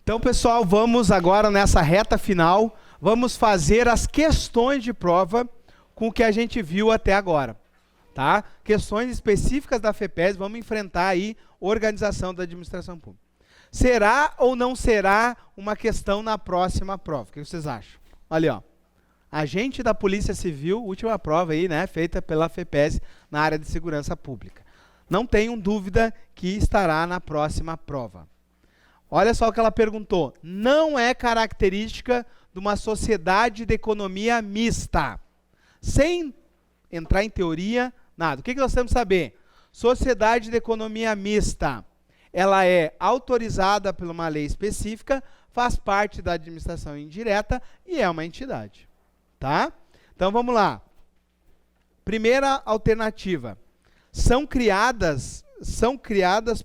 Então, pessoal, vamos agora nessa reta final, vamos fazer as questões de prova com o que a gente viu até agora, tá? Questões específicas da FEPES, vamos enfrentar aí organização da administração pública. Será ou não será uma questão na próxima prova? O que vocês acham? Olha, ó. Agente da Polícia Civil, última prova aí, né, feita pela FEPES na área de segurança pública. Não tenham dúvida que estará na próxima prova. Olha só o que ela perguntou. Não é característica de uma sociedade de economia mista. Sem entrar em teoria, nada. O que nós temos que saber? Sociedade de economia mista. Ela é autorizada por uma lei específica, faz parte da administração indireta e é uma entidade. Tá? Então vamos lá. Primeira alternativa. São criadas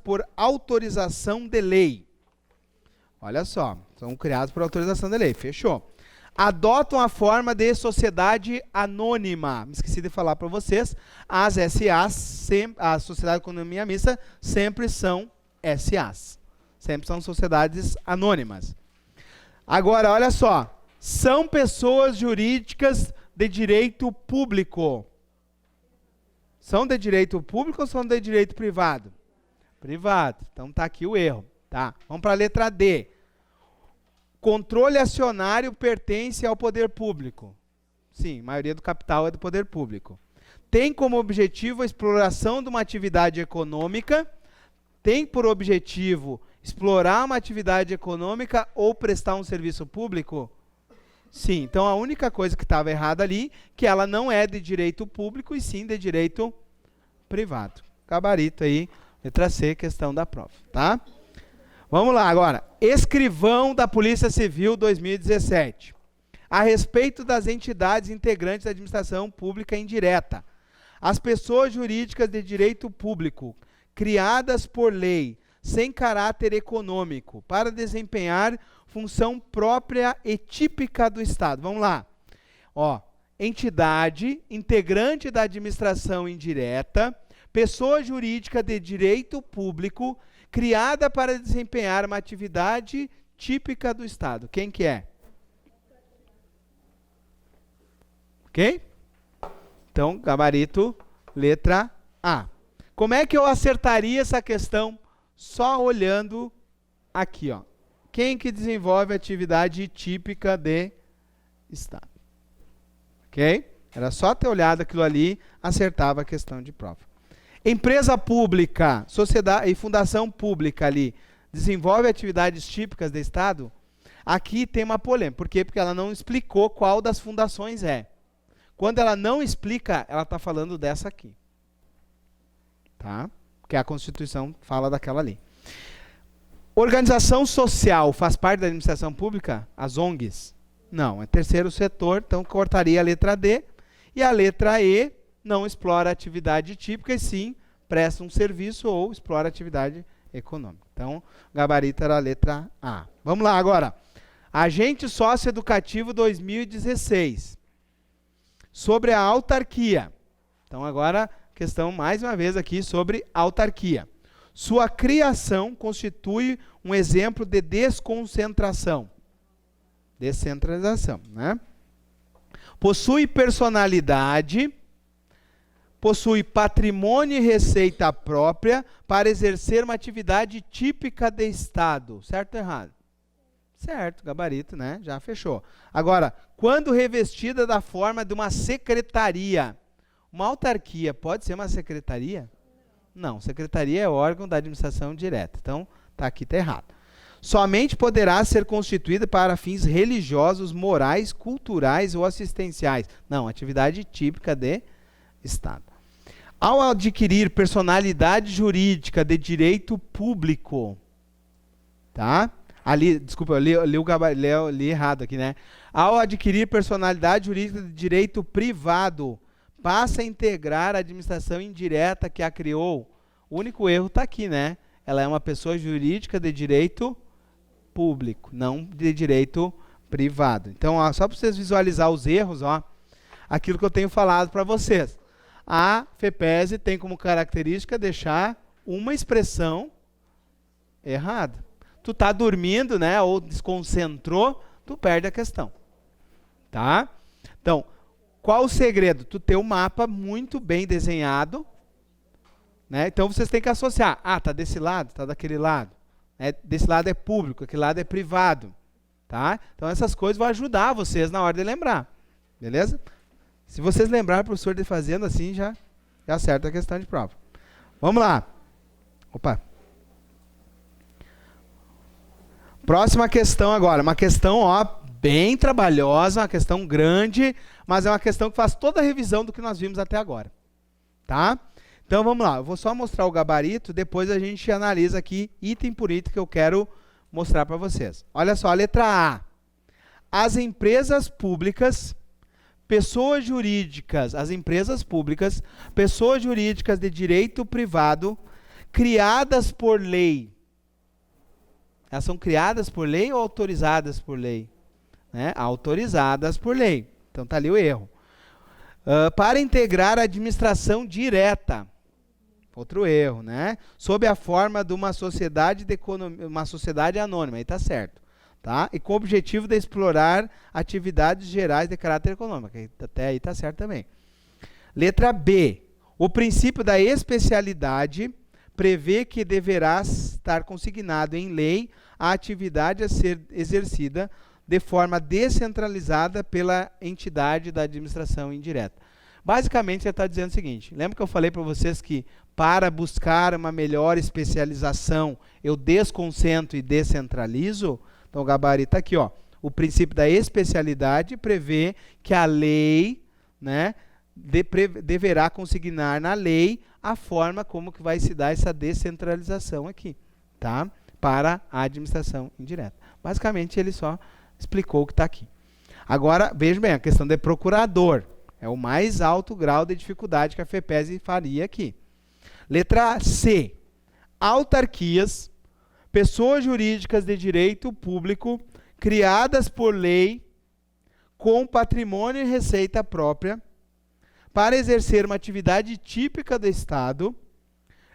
por autorização de lei. Olha só, são criados por autorização da lei, fechou. Adotam a forma de sociedade anônima. Me esqueci de falar para vocês, as SAs, a Sociedade de Economia Mista, sempre são SAs. Sempre são sociedades anônimas. Agora, olha só, são pessoas jurídicas de direito público. São de direito público ou são de direito privado? Privado. Então tá aqui o erro. Tá, vamos para a letra D. Controle acionário pertence ao poder público. Sim, a maioria do capital é do poder público. Tem como objetivo a exploração de uma atividade econômica. Tem por objetivo explorar uma atividade econômica ou prestar um serviço público? Sim, então a única coisa que estava errada ali, que ela não é de direito público e sim de direito privado. Gabarito aí, letra C, questão da prova, tá? Vamos lá agora. Escrivão da Polícia Civil 2017. A respeito das entidades integrantes da administração pública indireta. As pessoas jurídicas de direito público, criadas por lei, sem caráter econômico, para desempenhar função própria e típica do Estado. Vamos lá. Ó, entidade integrante da administração indireta, pessoa jurídica de direito público, criada para desempenhar uma atividade típica do Estado. Quem que é? Ok? Então, gabarito, letra A. Como é que eu acertaria essa questão? Só olhando aqui, ó. Quem que desenvolve atividade típica de Estado? Ok? Era só ter olhado aquilo ali, acertava a questão de prova. Empresa pública, sociedade e fundação pública ali, desenvolve atividades típicas de Estado? Aqui tem uma polêmica. Por quê? Porque ela não explicou qual das fundações é. Quando ela não explica, ela está falando dessa aqui. Tá? Porque a Constituição fala daquela ali. Organização social faz parte da administração pública? As ONGs? Não, é terceiro setor, então cortaria a letra D. E a letra E não explora atividade típica, e sim presta um serviço ou explora atividade econômica. Então, gabarito era a letra A. Vamos lá agora. Agente socioeducativo 2016. Sobre a autarquia. Então, agora, questão mais uma vez aqui sobre autarquia. Sua criação constitui um exemplo de desconcentração. Descentralização, né? Possui personalidade, possui patrimônio e receita própria para exercer uma atividade típica de Estado. Certo ou errado? Certo, gabarito, né? Já fechou. Agora, quando revestida da forma de uma secretaria, uma autarquia pode ser uma secretaria? Não, secretaria é órgão da administração direta. Então, tá aqui, tá errado. Somente poderá ser constituída para fins religiosos, morais, culturais ou assistenciais. Não, atividade típica de Estado. Ao adquirir personalidade jurídica de direito público, tá? Ali, desculpa, eu li errado aqui, né? Ao adquirir personalidade jurídica de direito privado, passa a integrar a administração indireta que a criou. O único erro está aqui, né? Ela é uma pessoa jurídica de direito público, não de direito privado. Então, ó, só para vocês visualizar os erros, ó, aquilo que eu tenho falado para vocês. A FEPES tem como característica deixar uma expressão errada. tu tá dormindo, né, ou desconcentrou, tu perde a questão. Tá? Então, qual o segredo? Tu ter um mapa muito bem desenhado, né? Então vocês têm que associar. Ah, tá desse lado, tá daquele lado. Desse lado é público, aquele lado é privado. Tá? Então essas coisas vão ajudar vocês na hora de lembrar. Beleza? Se vocês lembrarem o professor de fazendo assim, já acerta a questão de prova. Vamos lá. Opa. Próxima questão agora. Uma questão, ó, bem trabalhosa, uma questão grande, mas é uma questão que faz toda a revisão do que nós vimos até agora. Tá? Então vamos lá. Eu vou só mostrar o gabarito, depois a gente analisa aqui item por item que eu quero mostrar para vocês. Olha só, a letra A. As empresas públicas, pessoas jurídicas, as empresas públicas, pessoas jurídicas de direito privado, criadas por lei. Elas são criadas por lei ou autorizadas por lei? Né? Autorizadas por lei. Então está ali o erro. Para integrar a administração direta. Outro erro, né? Sob a forma de uma sociedade uma sociedade anônima, aí está certo. Tá? E com o objetivo de explorar atividades gerais de caráter econômico. Até aí está certo também. Letra B. O princípio da especialidade prevê que deverá estar consignado em lei a atividade a ser exercida de forma descentralizada pela entidade da administração indireta. Basicamente, ele está dizendo o seguinte, lembra que eu falei para vocês que para buscar uma melhor especialização, eu desconcentro e descentralizo? Então, o gabarito está aqui, ó. O princípio da especialidade prevê que a lei, né, deverá consignar na lei a forma como que vai se dar essa descentralização aqui, tá? Para a administração indireta. Basicamente, ele só explicou o que está aqui. Agora, veja bem, a questão de procurador. É o mais alto grau de dificuldade que a FEPES faria aqui. Letra C. Autarquias, pessoas jurídicas de direito público, criadas por lei, com patrimônio e receita própria, para exercer uma atividade típica do Estado,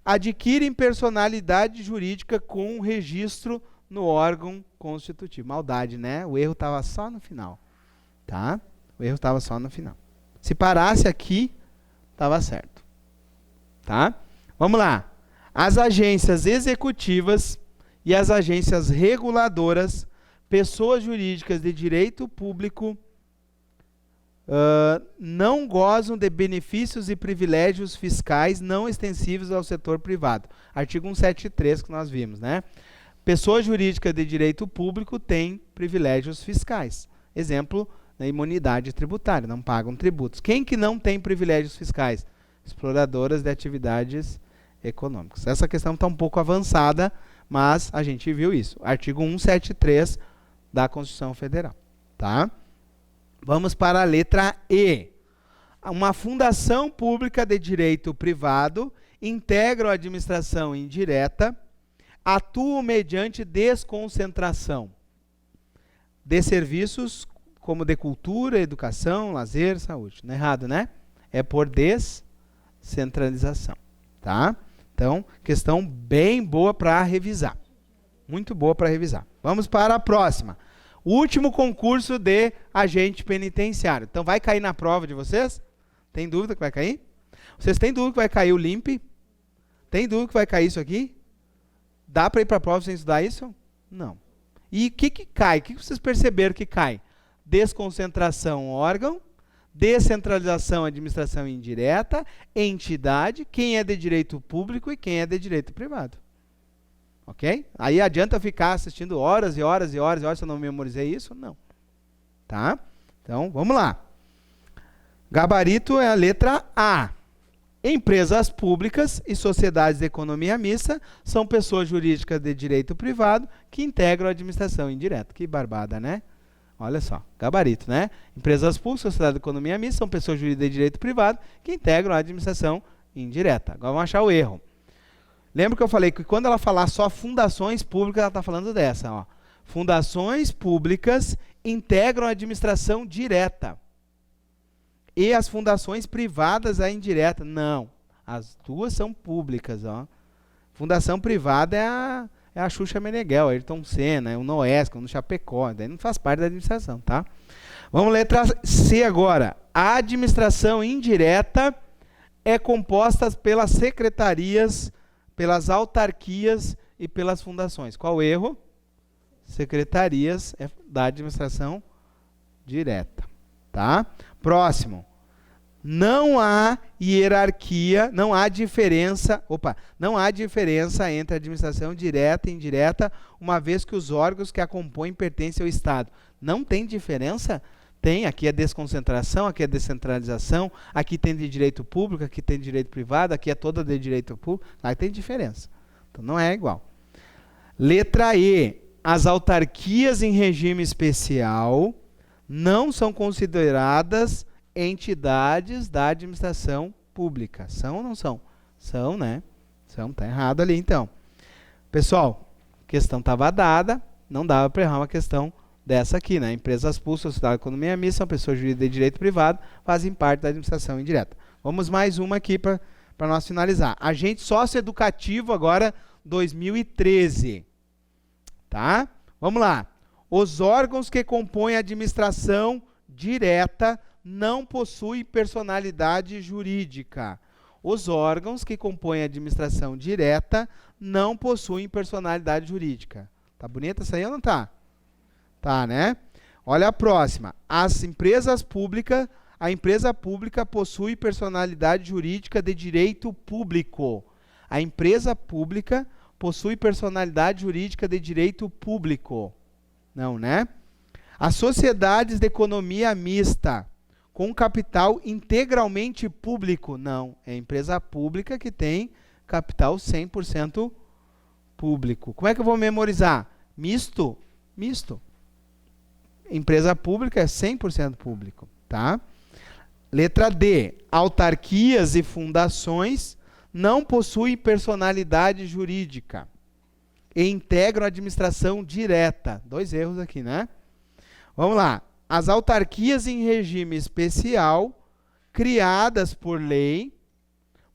adquirem personalidade jurídica com registro no órgão constitutivo. Maldade, né? O erro estava só no final. Tá? O erro estava só no final. Se parasse aqui, estava certo. Tá? Vamos lá. As agências executivas e as agências reguladoras, pessoas jurídicas de direito público, não gozam de benefícios e privilégios fiscais não extensíveis ao setor privado. Artigo 173 que nós vimos, né? Pessoas jurídicas de direito público têm privilégios fiscais. Exemplo, na imunidade tributária, não pagam tributos. Quem que não tem privilégios fiscais? Exploradoras de atividades econômicas. Essa questão está um pouco avançada, mas a gente viu isso. Artigo 173 da Constituição Federal. Tá? Vamos para a letra E. Uma fundação pública de direito privado integra a administração indireta, atua mediante desconcentração de serviços como de cultura, educação, lazer, saúde. Não é errado, né? É por descentralização. Tá? Então, questão bem boa para revisar. Muito boa para revisar. Vamos para a próxima. Último concurso de agente penitenciário. Então, vai cair na prova de vocês? Tem dúvida que vai cair? Vocês têm dúvida que vai cair o LIMP? Tem dúvida que vai cair isso aqui? Dá para ir para a prova sem estudar isso? Não. E o que cai? O que vocês perceberam que cai? Desconcentração, órgão. Descentralização, administração indireta. Entidade. Quem é de direito público e quem é de direito privado. Ok? Aí adianta ficar assistindo horas e horas e horas e horas se eu não memorizei isso? Não. Tá? Então, vamos lá. Gabarito é a letra A. Empresas públicas e sociedades de economia mista são pessoas jurídicas de direito privado que integram a administração indireta. Que barbada, né? Olha só, gabarito, né? Empresas públicas e sociedades de economia mista são pessoas jurídicas de direito privado que integram a administração indireta. Agora vamos achar o erro. Lembra que eu falei que quando ela falar só fundações públicas, ela está falando dessa. Ó. Fundações públicas integram a administração direta. E as fundações privadas a indireta. Não, as duas são públicas. Ó. Fundação privada é a Xuxa Meneghel, Ayrton Senna, é o Noesco, no Chapecó, daí não faz parte da administração, tá? Vamos letra C agora. A administração indireta é composta pelas secretarias, pelas autarquias e pelas fundações. Qual o erro? Secretarias é da administração direta, tá? Próximo. Não há hierarquia, não há diferença entre administração direta e indireta, uma vez que os órgãos que a compõem pertencem ao Estado. Não tem diferença? Tem, aqui é desconcentração, aqui é descentralização, aqui tem de direito público, aqui tem de direito privado, aqui é toda de direito público, lá tem diferença. Então não é igual. Letra E. As autarquias em regime especial não são consideradas entidades da administração pública. São ou não são? São, né? São, tá errado ali então. Pessoal, a questão estava dada, não dava para errar uma questão dessa aqui, né? Empresas públicas, sociedade, economia mista, são pessoas jurídicas de direito privado, fazem parte da administração indireta. Vamos mais uma aqui para nós finalizar. Agente socioeducativo agora, 2013. Tá? Vamos lá. Os órgãos que compõem a administração direta não possuem personalidade jurídica. Os órgãos que compõem a administração direta não possuem personalidade jurídica. Tá bonita essa aí ou não tá? Tá, né? Olha a próxima. As empresas públicas, a empresa pública possui personalidade jurídica de direito público. A empresa pública possui personalidade jurídica de direito público. Não, né? As sociedades de economia mista com capital integralmente público. Não, é empresa pública que tem capital 100% público. Como é que eu vou memorizar? Misto? Misto. Empresa pública é 100% público, tá? Letra D. Autarquias e fundações não possuem personalidade jurídica e integram a administração direta. 2 erros aqui, né? Vamos lá. As autarquias em regime especial, criadas por lei,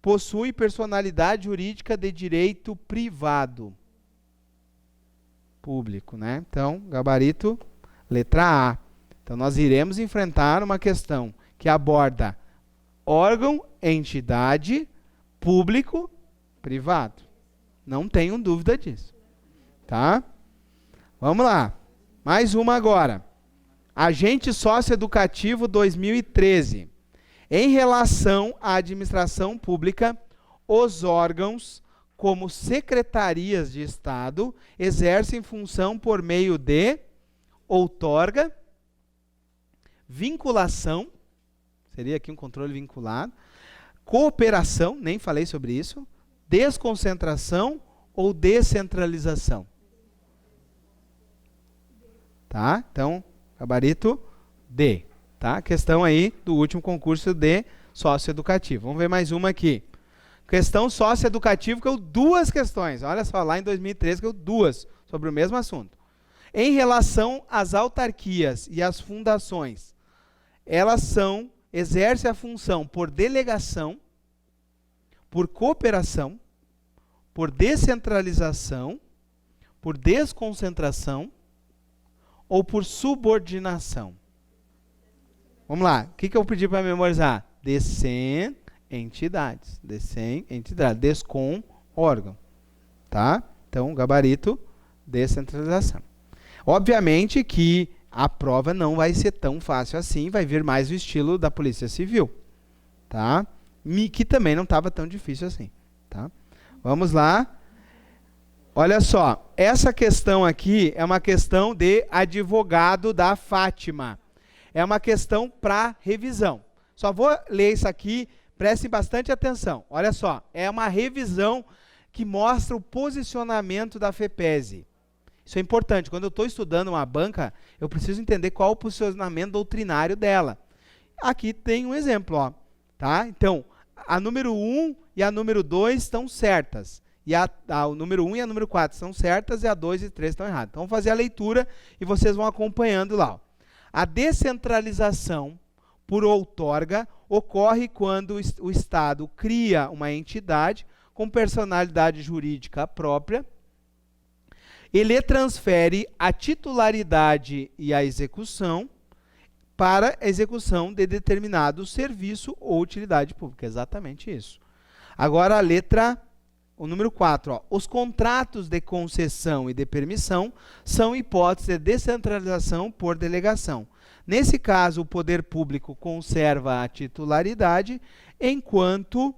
possuem personalidade jurídica de direito privado. Público, né? Então, gabarito, letra A. Então, nós iremos enfrentar uma questão que aborda órgão, entidade, público, privado. Não tenho dúvida disso. Tá? Vamos lá. Mais uma agora. Agente socioeducativo 2013. Em relação à administração pública, os órgãos, como secretarias de Estado, exercem função por meio de outorga, vinculação, seria aqui um controle vinculado, cooperação, nem falei sobre isso, desconcentração ou descentralização. Tá? Então, gabarito D. Tá? Questão aí do último concurso de socioeducativo. Vamos ver mais uma aqui. Questão socioeducativa, que eu 2 questões. Olha só, lá em 2013, que eu 2 sobre o mesmo assunto. Em relação às autarquias e às fundações, elas exercem a função por delegação, por cooperação, por descentralização, por desconcentração ou por subordinação. Vamos lá. O que eu pedi para memorizar? Entidades. Entidade. Descom, órgão. Tá? Então, gabarito, descentralização. Obviamente que a prova não vai ser tão fácil assim, vai vir mais o estilo da Polícia Civil. Tá? Que também não estava tão difícil assim. Tá? Vamos lá. Olha só, essa questão aqui é uma questão de advogado da Fátima. É uma questão para revisão. Só vou ler isso aqui, prestem bastante atenção. Olha só, é uma revisão que mostra o posicionamento da FEPESE. Isso é importante. Quando eu estou estudando uma banca, eu preciso entender qual é o posicionamento doutrinário dela. Aqui tem um exemplo, ó, tá? Então, a número 1 e a número 2 estão certas. E o número 1 e a número 4 estão certas e a 2 e 3 estão erradas. Então, vamos fazer a leitura e vocês vão acompanhando lá. Ó. A descentralização por outorga ocorre quando o Estado cria uma entidade com personalidade jurídica própria, ele transfere a titularidade e a execução para a execução de determinado serviço ou utilidade pública. Exatamente isso. Agora o número 4. Os contratos de concessão e de permissão são hipóteses de descentralização por delegação. Nesse caso, o poder público conserva a titularidade, enquanto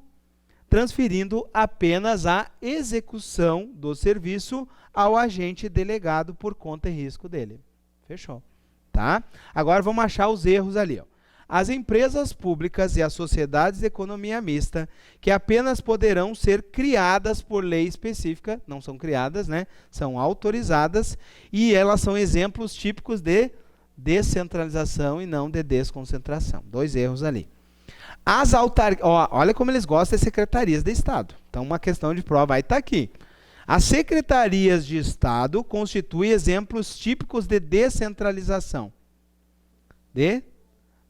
transferindo apenas a execução do serviço ao agente delegado por conta e risco dele. Fechou. Tá? Agora vamos achar os erros ali. Ó. As empresas públicas e as sociedades de economia mista, que apenas poderão ser criadas por lei específica, não são criadas, né? São autorizadas, e elas são exemplos típicos de descentralização e não de desconcentração. 2 erros ali. As autarquias, olha como eles gostam de secretarias de Estado. Então, uma questão de prova vai estar aqui. As secretarias de Estado constituem exemplos típicos de descentralização. De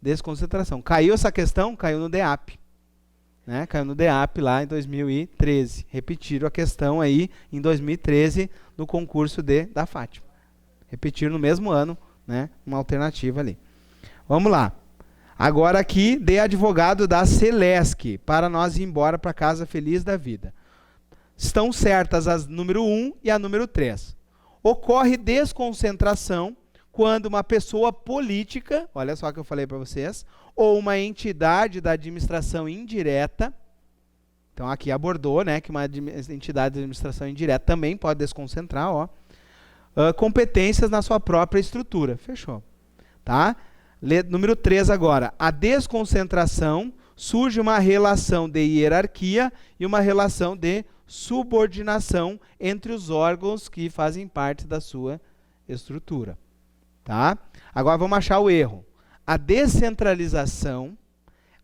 desconcentração. Caiu essa questão? Caiu no DEAP. Né? Caiu no DEAP lá em 2013. Repetiram a questão aí em 2013 no concurso da Fátima. Repetiram no mesmo ano, né? Uma alternativa ali. Vamos lá. Agora aqui, de advogado da Celesc, para nós ir embora para casa feliz da vida. Estão certas as número 1 e a número 3. Ocorre desconcentração quando uma pessoa política, olha só o que eu falei para vocês, ou uma entidade da administração indireta, então aqui abordou, né, que uma entidade de administração indireta também pode desconcentrar, ó, competências na sua própria estrutura. Fechou. Tá? Número 3 agora. A desconcentração surge uma relação de hierarquia e uma relação de subordinação entre os órgãos que fazem parte da sua estrutura. Tá? Agora vamos achar o erro. A descentralização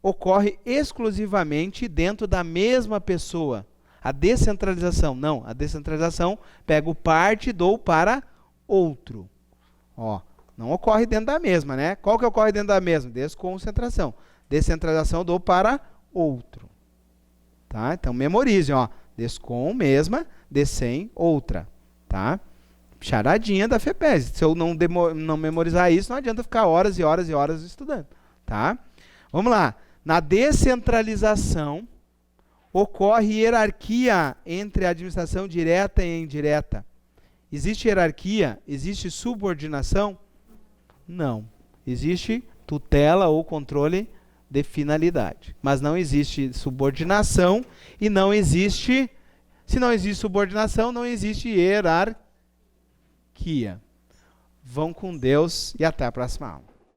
ocorre exclusivamente dentro da mesma pessoa. A descentralização, não. A descentralização pega o parte e dou para outro. Ó. Não ocorre dentro da mesma, né? Qual que ocorre dentro da mesma? Desconcentração. Descentralização do para outro. Tá? Então, memorize, ó. Descom, mesma, descem, outra. Tá? Charadinha da FEPES. Se eu não memorizar isso, não adianta ficar horas e horas e horas estudando. Tá? Vamos lá. Na descentralização, ocorre hierarquia entre a administração direta e indireta. Existe hierarquia? Existe subordinação? Não. Existe tutela ou controle de finalidade. Mas não existe subordinação e não existe... Se não existe subordinação, não existe hierarquia. Vão com Deus e até a próxima aula.